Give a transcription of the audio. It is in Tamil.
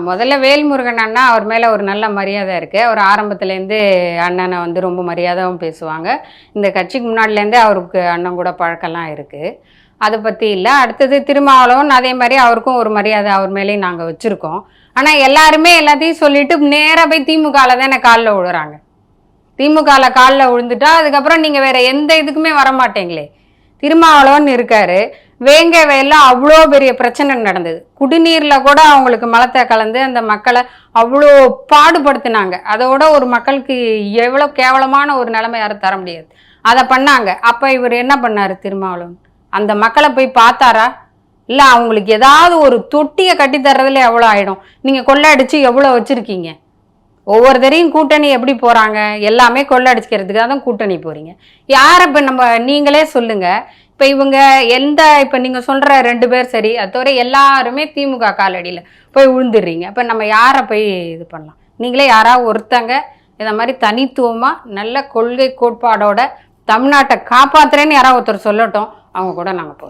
முதல்ல வேல்முருகன் அண்ணா அவர் மேலே ஒரு நல்ல மரியாதை இருக்குது. அவர் ஆரம்பத்துலேருந்து அண்ணனை வந்து ரொம்ப மரியாதையும் பேசுவாங்க. இந்த கட்சிக்கு முன்னாடிலேருந்தே அவருக்கு அண்ணன் கூட பழக்கம்லாம் இருக்குது. அதை பற்றி இல்லை. அடுத்தது திருமாவளவன் அதே மாதிரி அவருக்கும் ஒரு மரியாதை அவர் மேலேயும் நாங்கள் வச்சுருக்கோம். ஆனால் எல்லாருமே எல்லாத்தையும் சொல்லிட்டு நேராக போய் திமுகவில் தான் எனக்கு காலில் விழுறாங்க. திமுகவில் காலில் விழுந்துட்டா அதுக்கப்புறம் நீங்கள் வேறு எந்த இதுக்குமே வரமாட்டீங்களே. திருமாவளவன் இருக்காரு, வேங்க வயலில் அவ்வளோ பெரிய பிரச்சனை நடந்தது. குடிநீரில் கூட அவங்களுக்கு மலத்தை கலந்து அந்த மக்களை அவ்வளோ பாடுபடுத்தினாங்க. அதோட ஒரு மக்களுக்கு எவ்வளோ கேவலமான ஒரு நிலைமை யாரும் தர முடியாது. அதை பண்ணாங்க. அப்போ இவர் என்ன பண்ணார் திருமாவளவன்? அந்த மக்களை போய் பார்த்தாரா? இல்லை, அவங்களுக்கு ஏதாவது ஒரு தொட்டியை கட்டித்தர்றதுல எவ்வளோ ஆகிடும். நீங்கள் கொள்ளடிச்சு எவ்வளோ வச்சுருக்கீங்க. ஒவ்வொருத்தரையும் கூட்டணி எப்படி போகிறாங்க? எல்லாமே கொள்ளடிச்சிக்கிறதுக்காக தான் கூட்டணி போகிறீங்க. யாரை இப்போ நீங்களே சொல்லுங்கள். இப்போ இவங்க இப்போ நீங்கள் சொல்கிற 2 பேர் சரி, அது தவிர எல்லாருமே திமுக காலடியில் போய் விழுந்துடுறீங்க. இப்போ நம்ம யாரை போய் இது பண்ணலாம்? நீங்களே யாராவது ஒருத்தங்க இந்த மாதிரி தனித்துவமாக நல்ல கொள்கை கோட்பாடோட தமிழ்நாட்டை காப்பாற்றுறேன்னு யாராவது ஒருத்தர் சொல்லட்டும், அவங்க கூட நாங்கள் போகிறோம்.